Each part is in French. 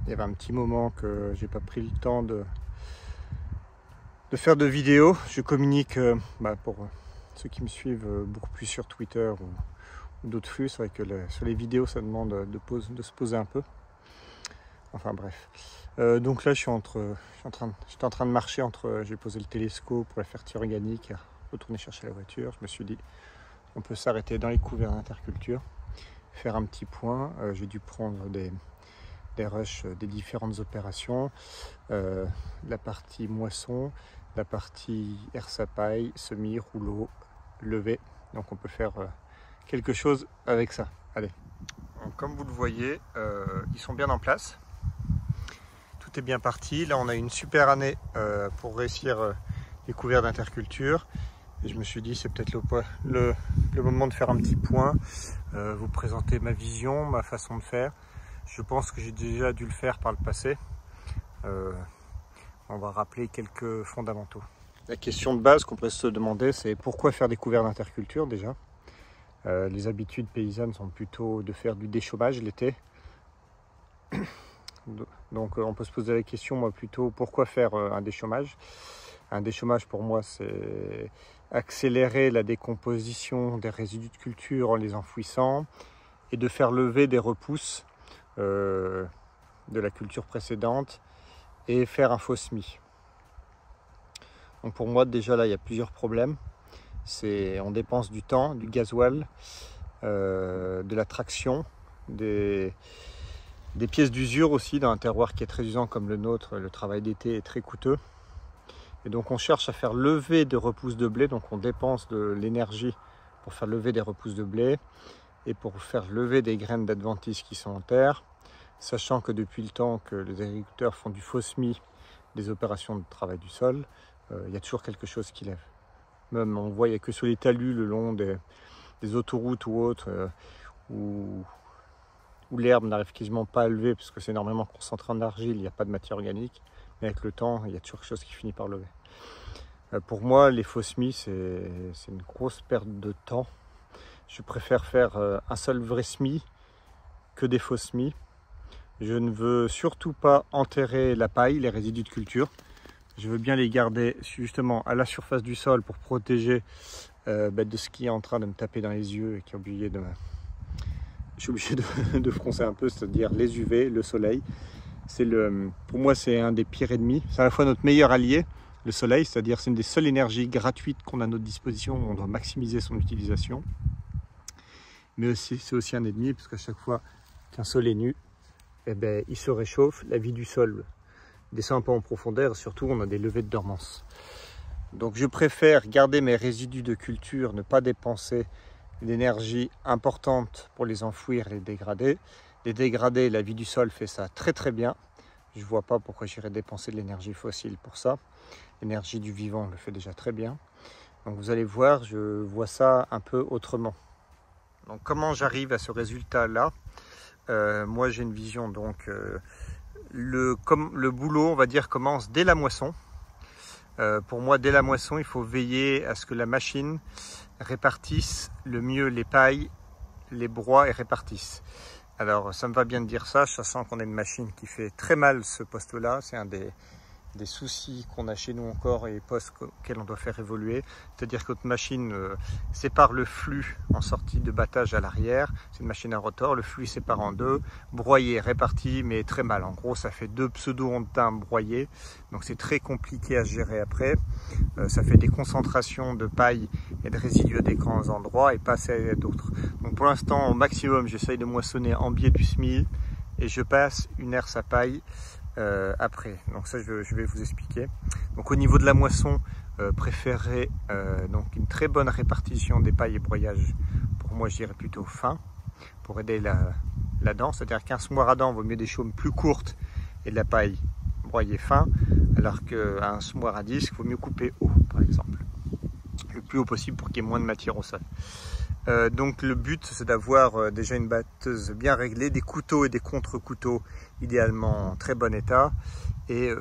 Il y avait un petit moment que j'ai pas pris le temps de faire de vidéos. Je communique pour ceux qui me suivent beaucoup plus sur Twitter ou d'autres flux. C'est vrai que sur les vidéos ça demande de se poser un peu. Enfin bref. Donc là j'étais en train de marcher entre. J'ai posé le télescope pour la fertile organique et retourner chercher la voiture. Je me suis dit on peut s'arrêter dans les couverts d'interculture, faire un petit point. J'ai dû prendre des rushs des différentes opérations, la partie moisson, la partie herse à paille, semis, rouleau, levé. Donc on peut faire quelque chose avec ça. Allez. Donc, comme vous le voyez, ils sont bien en place. Tout est bien parti. Là on a une super année pour réussir les couverts d'interculture. Et je me suis dit c'est peut-être le moment de faire un petit point, vous présenter ma vision, ma façon de faire. Je pense que j'ai déjà dû le faire par le passé. On va rappeler quelques fondamentaux. La question de base qu'on pourrait se demander, c'est pourquoi faire des couverts d'interculture déjà. Les habitudes paysannes sont plutôt de faire du déchômage l'été. Donc on peut se poser la question, moi plutôt, pourquoi faire un déchômage? Un déchômage pour moi c'est accélérer la décomposition des résidus de culture en les enfouissant et de faire lever des repousses de la culture précédente et faire un faux semis. Donc pour moi déjà là il y a plusieurs problèmes. On dépense du temps, du gasoil, de la traction, des pièces d'usure aussi dans un terroir qui est très usant comme le nôtre. Le travail d'été est très coûteux. Et donc on cherche à faire lever des repousses de blé, donc on dépense de l'énergie pour faire lever des repousses de blé et pour faire lever des graines d'adventice qui sont en terre, sachant que depuis le temps que les agriculteurs font du faux semis, des opérations de travail du sol, il y a toujours quelque chose qui lève. Même on voit, il n'y a que sur les talus le long des autoroutes ou autres, où l'herbe n'arrive quasiment pas à lever parce que c'est énormément concentré en argile, il n'y a pas de matière organique. Mais avec le temps, il y a toujours quelque chose qui finit par lever. Pour moi, les faux semis, c'est une grosse perte de temps. Je préfère faire un seul vrai semis que des faux semis. Je ne veux surtout pas enterrer la paille, les résidus de culture. Je veux bien les garder justement à la surface du sol pour protéger de ce qui est en train de me taper dans les yeux et qui est obligé de... Je suis obligé de froncer un peu, c'est-à-dire les UV, le soleil. Pour moi, c'est un des pires ennemis. C'est à la fois notre meilleur allié, le soleil, c'est-à-dire c'est une des seules énergies gratuites qu'on a à notre disposition. On doit maximiser son utilisation. Mais aussi, c'est aussi un ennemi, parce qu'à chaque fois qu'un sol est nu, il se réchauffe, la vie du sol descend un peu en profondeur, et surtout on a des levées de dormance. Donc je préfère garder mes résidus de culture, ne pas dépenser d'énergie importante pour les enfouir et les dégrader. Les dégrader, la vie du sol fait ça très très bien. Je ne vois pas pourquoi j'irais dépenser de l'énergie fossile pour ça. L'énergie du vivant le fait déjà très bien. Donc vous allez voir, je vois ça un peu autrement. Donc comment j'arrive à ce résultat-là? Moi j'ai une vision, donc le boulot, on va dire, commence dès la moisson. Pour moi, dès la moisson, il faut veiller à ce que la machine répartisse le mieux les pailles, les broies et répartisse. Alors ça me va bien de dire ça, sachant qu'on a une machine qui fait très mal ce poste-là. C'est un des soucis qu'on a chez nous encore et postes auxquels on doit faire évoluer. C'est-à-dire que notre machine sépare le flux en sortie de battage à l'arrière. C'est une machine à rotor, le flux sépare en deux, broyé, réparti, mais très mal. En gros, ça fait deux pseudo-ondins broyés, donc c'est très compliqué à gérer après. Ça fait des concentrations de paille et de résidus à des grands endroits et pas assez à d'autres. Donc pour l'instant, au maximum, j'essaye de moissonner en biais du semis et je passe une herse à paille après. Donc ça, je vais vous expliquer. Donc au niveau de la moisson, préférer donc une très bonne répartition des pailles et broyages. Pour moi, je dirais plutôt fin pour aider la dent. C'est-à-dire qu'un semoir à dents vaut mieux des chaumes plus courtes et de la paille broyée fin, alors qu'un semoir à disque vaut mieux couper haut, par exemple, le plus haut possible pour qu'il y ait moins de matière au sol. Donc le but, c'est d'avoir déjà une batteuse bien réglée, des couteaux et des contre-couteaux idéalement en très bon état, et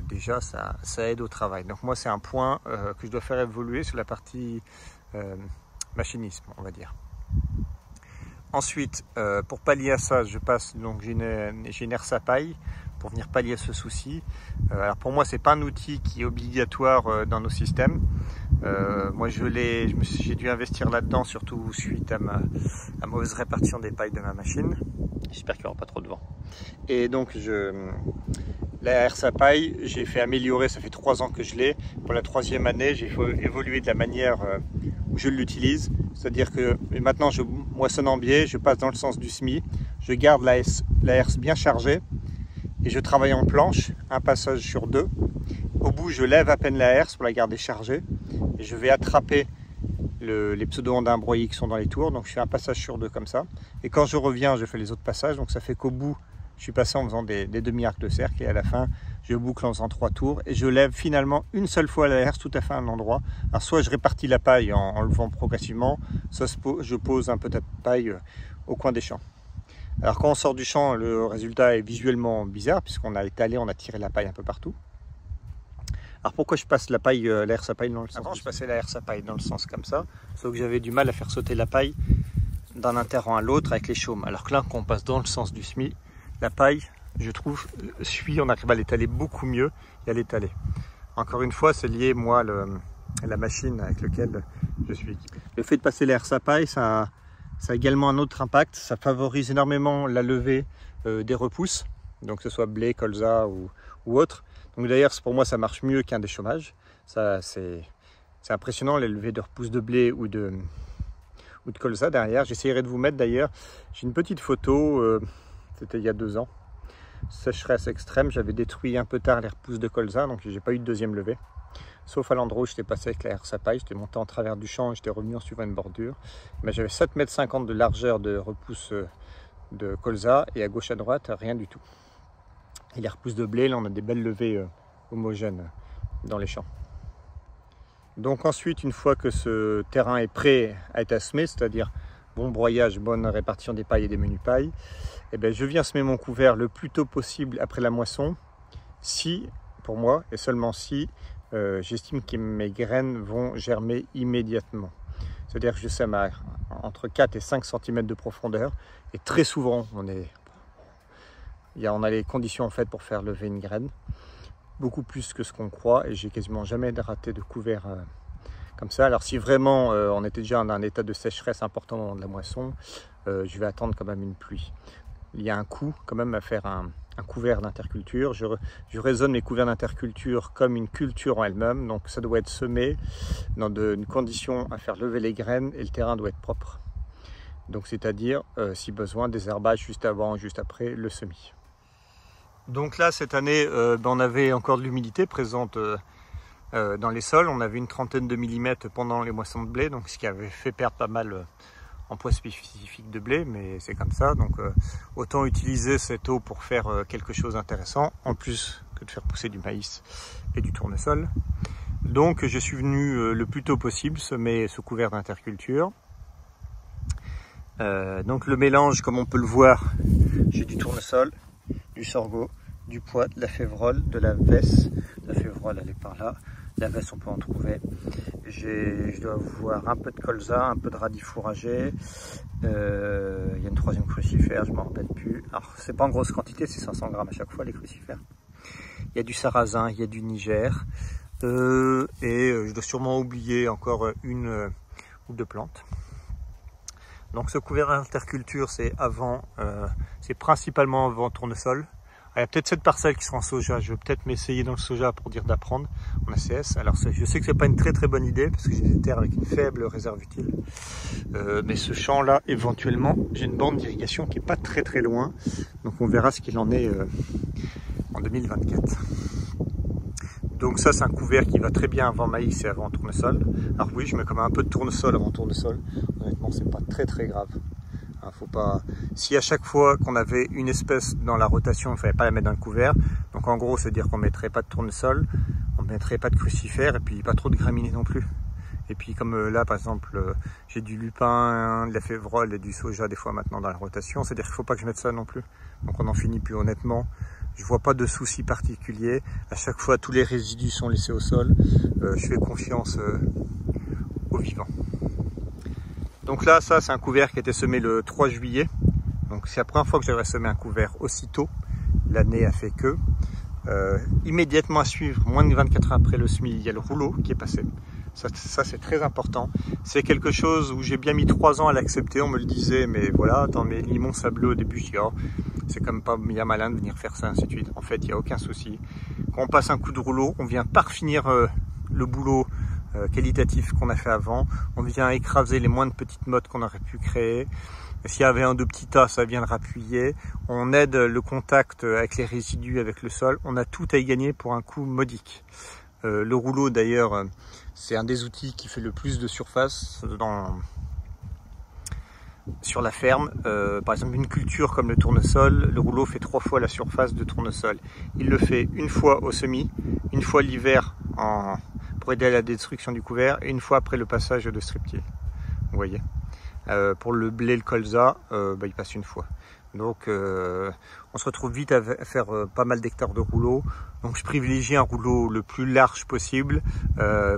déjà ça aide au travail. Donc moi, c'est un point que je dois faire évoluer sur la partie machinisme, on va dire. Ensuite, pour pallier à ça, je passe, donc j'ai une herse à paille pour venir pallier à ce souci. Alors pour moi, c'est pas un outil qui est obligatoire dans nos systèmes. Moi, j'ai dû investir là-dedans, surtout suite à ma mauvaise répartition des pailles de ma machine. J'espère qu'il n'y aura pas trop de vent. Et donc, la herse à paille, j'ai fait améliorer, ça fait 3 ans que je l'ai. Pour la 3e année, j'ai fait évoluer de la manière où je l'utilise. C'est-à-dire que maintenant, je moissonne en biais, je passe dans le sens du semis, je garde la herse bien chargée et je travaille en planche, un passage sur 2. Au bout, je lève à peine la herse pour la garder chargée et je vais attraper les pseudo-ondins broyés qui sont dans les tours. Donc je fais un passage sur 2 comme ça. Et quand je reviens, je fais les autres passages. Donc ça fait qu'au bout, je suis passé en faisant des demi-arcs de cercle et à la fin, je boucle en faisant 3 tours et je lève finalement une seule fois la herse tout à fait à un endroit. Alors soit je répartis la paille en levant progressivement, soit je pose un peu de paille au coin des champs. Alors quand on sort du champ, le résultat est visuellement bizarre puisqu'on a étalé, on a tiré la paille un peu partout. Alors pourquoi je passe la herse à paille dans le sens? Avant je passais la herse à paille dans le sens comme ça, sauf que j'avais du mal à faire sauter la paille d'un interrant à l'autre avec les chaumes. Alors que là, quand on passe dans le sens du semis, la paille, je trouve, on arrive à l'étaler beaucoup mieux et à l'étaler. Encore une fois, c'est lié, moi, à la machine avec laquelle je suis équipé. Le fait de passer la herse à paille, ça a également un autre impact. Ça favorise énormément la levée des repousses, donc que ce soit blé, colza ou autre. Donc d'ailleurs, pour moi, ça marche mieux qu'un déchaumage. C'est impressionnant, les levées de repousses de blé ou de colza derrière. J'essaierai de vous mettre d'ailleurs, j'ai une petite photo, c'était il y a 2 ans. Sécheresse extrême, j'avais détruit un peu tard les repousses de colza, donc j'ai pas eu de deuxième levée. Sauf à l'endroit où j'étais passé avec la herse à paille, j'étais monté en travers du champ et j'étais revenu en suivant une bordure. Mais j'avais 7,50 m de largeur de repousse de colza et à gauche à droite, rien du tout. Et les repousses de blé, là on a des belles levées homogènes dans les champs. Donc ensuite, une fois que ce terrain est prêt à être semé, c'est-à-dire bon broyage, bonne répartition des pailles et des menus pailles, eh bien, je viens semer mon couvert le plus tôt possible après la moisson, si, pour moi, et seulement si, j'estime que mes graines vont germer immédiatement. C'est-à-dire que je sème entre 4 et 5 cm de profondeur, et très souvent, on a les conditions en fait pour faire lever une graine, beaucoup plus que ce qu'on croit, et j'ai quasiment jamais raté de couvert comme ça. Alors si vraiment on était déjà dans un état de sécheresse important au moment de la moisson, je vais attendre quand même une pluie. Il y a un coût quand même à faire un couvert d'interculture. Je raisonne mes couverts d'interculture comme une culture en elle-même, donc ça doit être semé dans une condition à faire lever les graines et le terrain doit être propre. Donc c'est-à-dire, si besoin, des herbages juste avant, juste après le semis. Donc là, cette année, on avait encore de l'humidité présente dans les sols. On avait une trentaine de millimètres pendant les moissons de blé, donc ce qui avait fait perdre pas mal en poids spécifique de blé, mais c'est comme ça. Donc autant utiliser cette eau pour faire quelque chose d'intéressant, en plus que de faire pousser du maïs et du tournesol. Donc je suis venu le plus tôt possible semer ce couvert d'interculture. Donc le mélange, comme on peut le voir, j'ai du tournesol, du sorgho, du pois, de la févrole, de la vesse. La févrole, elle est par là. La vesse, on peut en trouver. Je dois avoir un peu de colza, un peu de radis fourragé. Il y a une 3e crucifère, je ne m'en rappelle plus. Alors, c'est pas en grosse quantité, c'est 500 grammes à chaque fois, les crucifères. Il y a du sarrasin, il y a du Niger. Je dois sûrement oublier encore une ou 2 plantes. Donc ce couvert d'interculture, c'est principalement avant tournesol. Il y a peut-être cette parcelle qui sera en soja. Je vais peut-être m'essayer dans le soja pour dire d'apprendre en ACS. Alors je sais que c'est pas une très bonne idée parce que j'ai des terres avec une faible réserve utile. Mais ce champ-là, éventuellement, j'ai une borne d'irrigation qui est pas très loin. Donc on verra ce qu'il en est en 2024. Donc ça, c'est un couvert qui va très bien avant maïs et avant tournesol. Alors oui, je mets quand même un peu de tournesol avant tournesol. Honnêtement, c'est pas très grave. Faut pas. Si à chaque fois qu'on avait une espèce dans la rotation, il ne fallait pas la mettre dans le couvert. Donc en gros, c'est-à-dire qu'on ne mettrait pas de tournesol, on ne mettrait pas de crucifère et puis pas trop de graminées non plus. Et puis comme là, par exemple, j'ai du lupin, de la févrole et du soja des fois maintenant dans la rotation, c'est-à-dire qu'il ne faut pas que je mette ça non plus. Donc on n'en finit plus honnêtement. Je vois pas de soucis particuliers. À chaque fois, tous les résidus sont laissés au sol. Je fais confiance aux vivants. Donc là, ça c'est un couvert qui a été semé le 3 juillet. Donc c'est la première fois que j'avais semé un couvert aussitôt. L'année a fait que. Immédiatement à suivre, moins de 24 heures après le semis, il y a le rouleau qui est passé. Ça c'est très important. C'est quelque chose où j'ai bien mis 3 ans à l'accepter. On me le disait, mais voilà, dans mes limons sableux au début, je dis oh, c'est quand même pas bien malin de venir faire ça, ainsi de suite. En fait, il n'y a aucun souci. Quand on passe un coup de rouleau, on vient par finir le boulot qualitatif qu'on a fait avant. On vient écraser les moindres petites mottes qu'on aurait pu créer. S'il y avait un de petits tas, ça vient le rappuyer. On aide le contact avec les résidus, avec le sol. On a tout à y gagner pour un coût modique. Le rouleau, d'ailleurs, c'est un des outils qui fait le plus de surface sur la ferme. Par exemple, une culture comme le tournesol, le rouleau fait 3 fois la surface de tournesol. Il le fait une fois au semis, une fois l'hiver pour aider à la destruction du couvert et une fois après le passage de striptier. Vous voyez. Pour le blé, le colza, il passe une fois. Donc on se retrouve vite à faire pas mal d'hectares de rouleaux. Donc je privilégie un rouleau le plus large possible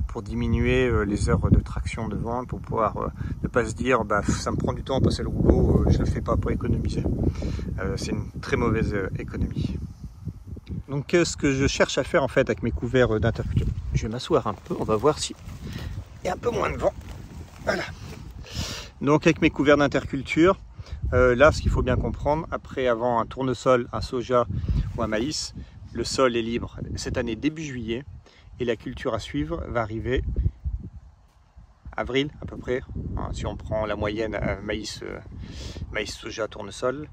pour diminuer les heures de traction devant, pour pouvoir ne pas se dire ça me prend du temps à passer le rouleau, je ne le fais pas pour économiser. C'est une très mauvaise économie. Donc ce que je cherche à faire en fait avec mes couverts d'interculture, je vais m'asseoir un peu, on va voir s'il y a un peu moins de vent. Voilà. Donc avec mes couverts d'interculture, là ce qu'il faut bien comprendre, avant un tournesol, un soja ou un maïs, le sol est libre cette année début juillet et la culture à suivre va arriver avril à peu près, si on prend la moyenne maïs, soja, tournesol.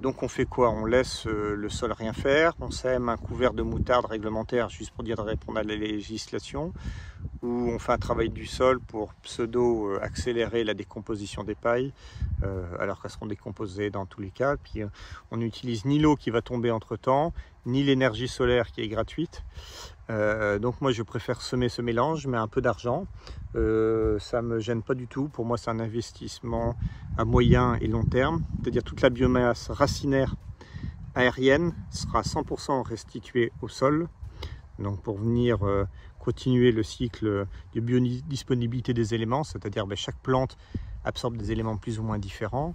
Donc on fait quoi? On laisse le sol rien faire, on sème un couvert de moutarde réglementaire juste pour dire de répondre à la législation, où on fait un travail du sol pour pseudo accélérer la décomposition des pailles, alors qu'elles seront décomposées dans tous les cas. Puis on n'utilise ni l'eau qui va tomber entre temps, ni l'énergie solaire qui est gratuite. Donc moi je préfère semer ce mélange, mais un peu d'argent. Ça me gêne pas du tout. Pour moi c'est un investissement à moyen et long terme, c'est-à-dire toute la biomasse racinaire aérienne sera 100% restituée au sol. Donc pour venir continuer le cycle de biodisponibilité des éléments, c'est-à-dire chaque plante absorbe des éléments plus ou moins différents,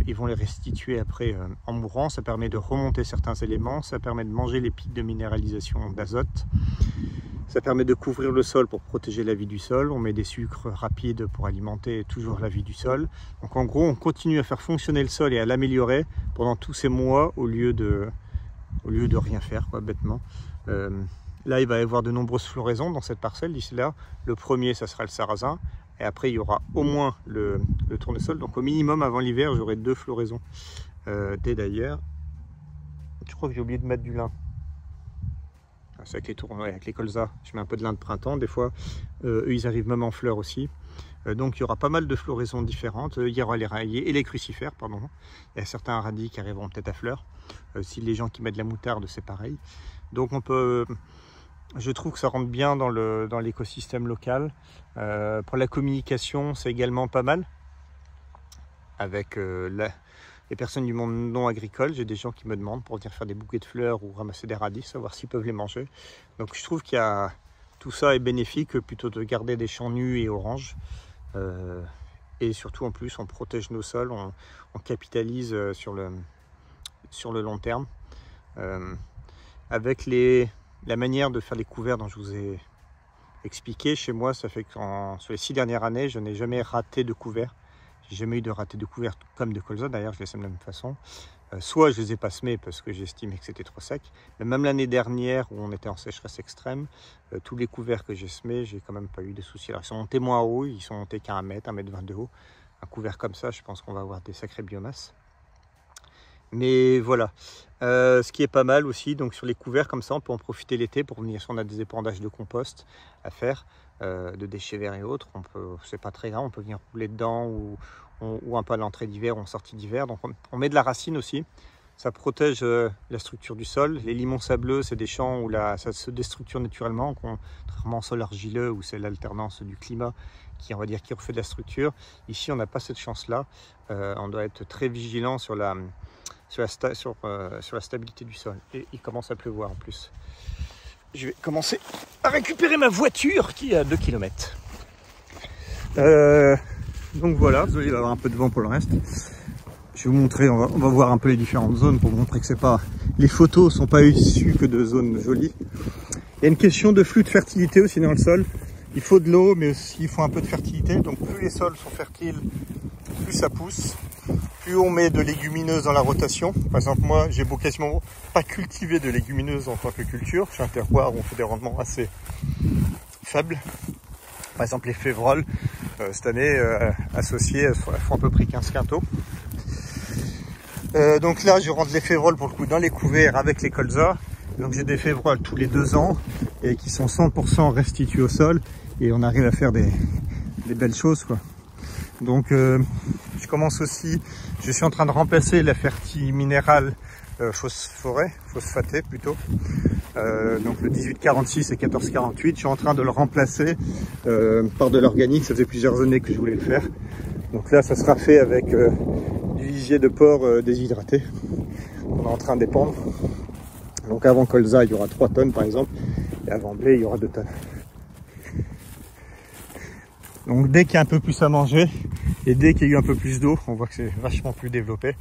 ils vont les restituer après en mourant. Ça permet de remonter certains éléments, ça permet de manger les pics de minéralisation d'azote, ça permet de couvrir le sol pour protéger la vie du sol. On met des sucres rapides pour alimenter toujours la vie du sol. Donc en gros on continue à faire fonctionner le sol et à l'améliorer pendant tous ces mois au lieu de rien faire quoi, bêtement. Là il va y avoir de nombreuses floraisons dans cette parcelle d'ici là. Le premier ça sera le sarrasin. Et après, il y aura au moins le tournesol. Donc, au minimum, avant l'hiver, j'aurai 2 floraisons. Dès d'ailleurs, je crois que j'ai oublié de mettre du lin. C'est avec les colzas. Je mets un peu de lin de printemps. Des fois, eux, ils arrivent même en fleurs aussi. Donc, il y aura pas mal de floraisons différentes. Il y aura les rayés et les crucifères, pardon. Il y a certains radis qui arriveront peut-être à fleurs. Si les gens qui mettent de la moutarde, c'est pareil. Donc, on peut... Je trouve que ça rentre bien dans l'écosystème local. Pour la communication, c'est également pas mal. Avec les personnes du monde non agricole, j'ai des gens qui me demandent pour venir faire des bouquets de fleurs ou ramasser des radis, savoir s'ils peuvent les manger. Donc je trouve tout ça est bénéfique plutôt de garder des champs nus et oranges. Et surtout en plus, on protège nos sols, on capitalise sur le long terme. Avec la manière de faire les couverts dont je vous ai expliqué, chez moi, ça fait que sur les 6 dernières années, je n'ai jamais raté de couvert. J'ai jamais eu de raté de couvert comme de colza, d'ailleurs, je les sème de la même façon. Soit je les ai pas semés parce que j'estimais que c'était trop sec, mais même l'année dernière où on était en sécheresse extrême, tous les couverts que j'ai semés, j'ai quand même pas eu de soucis. Alors ils sont montés moins haut, ils sont montés qu'à 1 mètre, 1,20 m de haut. Un couvert comme ça, je pense qu'on va avoir des sacrées biomasses. Mais voilà, ce qui est pas mal aussi, donc sur les couverts comme ça, on peut en profiter l'été pour venir, si on a des épandages de compost à faire, de déchets verts et autres, c'est pas très grave, on peut venir rouler dedans ou un peu à l'entrée d'hiver ou en sortie d'hiver. Donc on met de la racine aussi, ça protège la structure du sol. Les limons sableux, c'est des champs où ça se déstructure naturellement, contrairement au sol argileux où c'est l'alternance du climat qui, on va dire, qui refait de la structure. Ici, on n'a pas cette chance-là, on doit être très vigilant sur la stabilité du sol. Et il commence à pleuvoir en plus. Je vais commencer à récupérer ma voiture qui est à 2 km. Donc voilà, désolé, il va y avoir un peu de vent pour le reste. Je vais vous montrer, on va voir un peu les différentes zones pour vous montrer que c'est pas, les photos sont pas issues que de zones jolies. Il y a une question de flux de fertilité aussi dans le sol. Il faut de l'eau, mais aussi il faut un peu de fertilité. Donc plus les sols sont fertiles, plus ça pousse. Plus on met de légumineuses dans la rotation. Par exemple, moi, j'ai beau quasiment pas cultiver de légumineuses en tant que culture. J'ai un terroir où on fait des rendements assez faibles. Par exemple, les févroles, cette année, associées, elles font à peu près 15 quintaux. Donc là, je rentre les févroles pour le coup dans les couverts avec les colzas. Donc j'ai des févroles tous les 2 ans et qui sont 100% restitués au sol. Et on arrive à faire des belles choses, quoi. Donc je commence aussi, je suis en train de remplacer la fertile minérale phosphatée plutôt. Donc le 1846 et 1448, je suis en train de le remplacer par de l'organique. Ça faisait plusieurs années que je voulais le faire. Donc là, ça sera fait avec du lisier de porc déshydraté. On est en train d'épandre. Donc avant colza, il y aura 3 tonnes par exemple, et avant blé, il y aura 2 tonnes. Donc dès qu'il y a un peu plus à manger, et dès qu'il y a eu un peu plus d'eau, on voit que c'est vachement plus développé.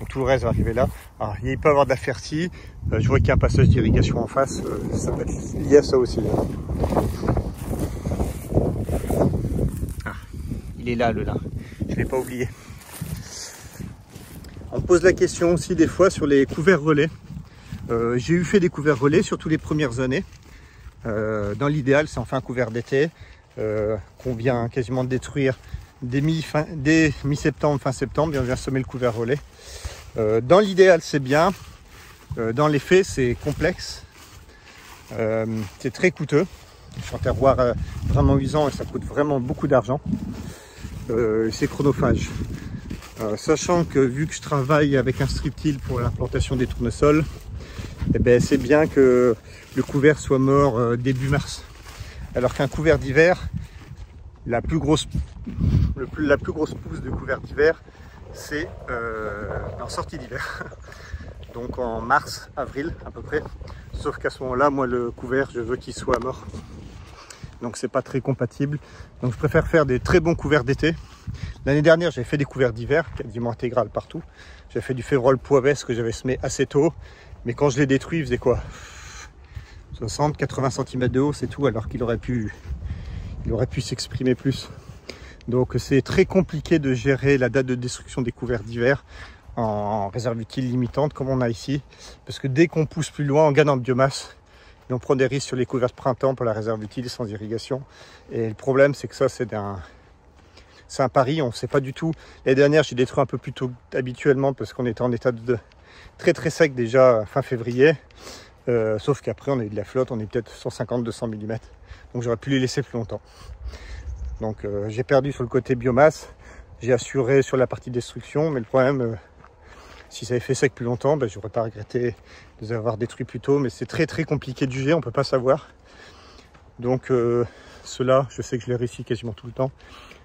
Donc tout le reste va arriver là. Alors il peut y avoir de la fertile. Je vois qu'il y a un passage d'irrigation en face. Ça va être lié à ça aussi. Ah, il est là le lin. Je ne l'ai pas oublié. On me pose la question aussi des fois sur les couverts relais. J'ai fait des couverts relais surtout les premières années. Dans l'idéal, c'est enfin un couvert d'été qu'on vient quasiment de détruire dès mi-septembre, fin septembre, et on vient semer le couvert relais. Dans l'idéal, c'est bien. Dans les faits, c'est complexe. C'est très coûteux. Je suis en terroir vraiment usant et ça coûte vraiment beaucoup d'argent. C'est chronophage. Sachant que vu que je travaille avec un strip-till pour l'implantation des tournesols, eh ben, c'est bien que le couvert soit mort début mars. Alors qu'un couvert d'hiver, la plus grosse pousse de couvert d'hiver, c'est en sortie d'hiver. Donc en mars, avril à peu près. Sauf qu'à ce moment-là, moi le couvert, je veux qu'il soit mort. Donc c'est pas très compatible. Donc je préfère faire des très bons couverts d'été. L'année dernière, j'avais fait des couverts d'hiver, quasiment intégral partout. J'ai fait du févrole poivès que j'avais semé assez tôt. Mais quand je l'ai détruit, il faisait quoi, 60-80 cm de haut, c'est tout, alors qu'il aurait pu s'exprimer plus. Donc c'est très compliqué de gérer la date de destruction des couverts d'hiver en réserve utile limitante comme on a ici. Parce que dès qu'on pousse plus loin, on gagne en biomasse. Et on prend des risques sur les couverts de printemps pour la réserve utile sans irrigation. Et le problème, c'est que ça, c'est un pari, on ne sait pas du tout. L'année dernière, j'ai détruit un peu plus tôt habituellement parce qu'on était en état de très sec déjà fin février. Sauf qu'après, on a eu de la flotte, on est peut-être 150-200 mm. Donc j'aurais pu les laisser plus longtemps. Donc j'ai perdu sur le côté biomasse. J'ai assuré sur la partie destruction. Mais le problème, si ça avait fait sec plus longtemps, ben, j'aurais pas regretté de les avoir détruits plus tôt. Mais c'est très compliqué de juger, on ne peut pas savoir. Donc ceux-là, je sais que je les réussis quasiment tout le temps.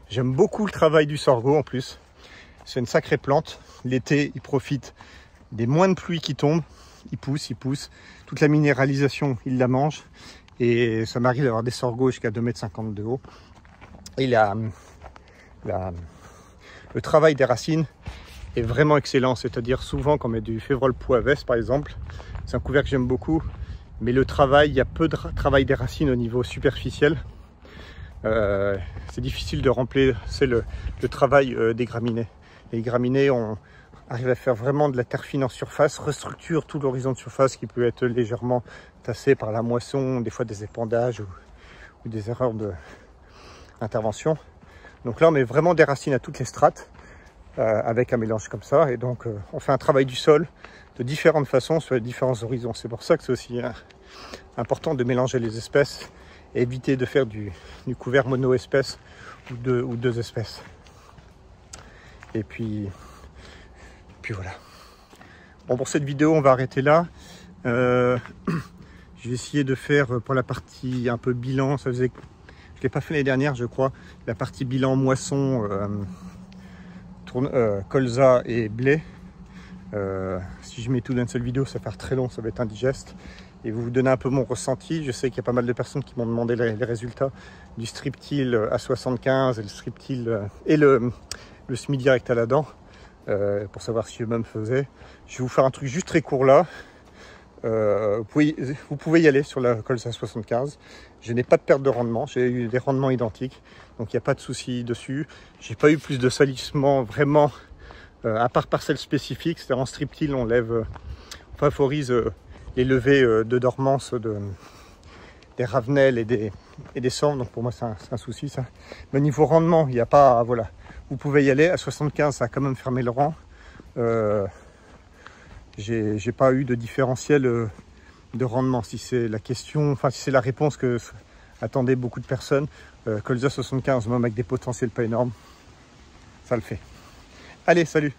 J'aime beaucoup le travail du sorgho en plus. C'est une sacrée plante. L'été, il profite des moins de pluie qui tombent. Il pousse. Toute la minéralisation, il la mange. Et ça m'arrive d'avoir des sorghos jusqu'à 2,50 m de haut. Et le travail des racines est vraiment excellent. C'est-à-dire souvent quand on met du févrole poivès par exemple, c'est un couvert que j'aime beaucoup. Mais le travail, il y a peu de travail des racines au niveau superficiel. C'est difficile de remplacer le travail des graminées. Les graminées, on arrive à faire vraiment de la terre fine en surface, restructure tout l'horizon de surface qui peut être légèrement tassé par la moisson, des fois des épandages ou des erreurs d'intervention. Donc là, on met vraiment des racines à toutes les strates avec un mélange comme ça. Et donc, on fait un travail du sol de différentes façons sur les différents horizons. C'est pour ça que c'est aussi important de mélanger les espèces et éviter de faire du couvert mono-espèce ou deux espèces. Et puis voilà. Bon, pour cette vidéo, on va arrêter là. Je vais essayer de faire pour la partie un peu bilan. Ça faisait, je ne l'ai pas fait l'année dernière, je crois. La partie bilan moisson, colza et blé. Si je mets tout dans une seule vidéo, ça va faire très long, ça va être indigeste. et vous donner un peu mon ressenti. Je sais qu'il y a pas mal de personnes qui m'ont demandé les résultats du Striptil A75 et le Striptil et le semi-direct à la dent pour savoir si eux-mêmes faisaient. Je vais vous faire un truc juste très court là. Vous pouvez y aller sur la Colza 75. Je n'ai pas de perte de rendement, j'ai eu des rendements identiques, donc il n'y a pas de souci dessus. J'ai pas eu plus de salissement vraiment, à part parcelle spécifique. C'est-à-dire en Striptil, on favorise les levées de dormance des ravenelles et des cendres, donc pour moi c'est un souci ça. Mais niveau rendement, il n'y a pas, voilà, vous pouvez y aller. À 75, ça a quand même fermé le rang. J'ai pas eu de différentiel de rendement, si c'est la question, enfin si c'est la réponse que attendaient beaucoup de personnes. Colza 75, même avec des potentiels pas énormes, ça le fait. Allez, salut!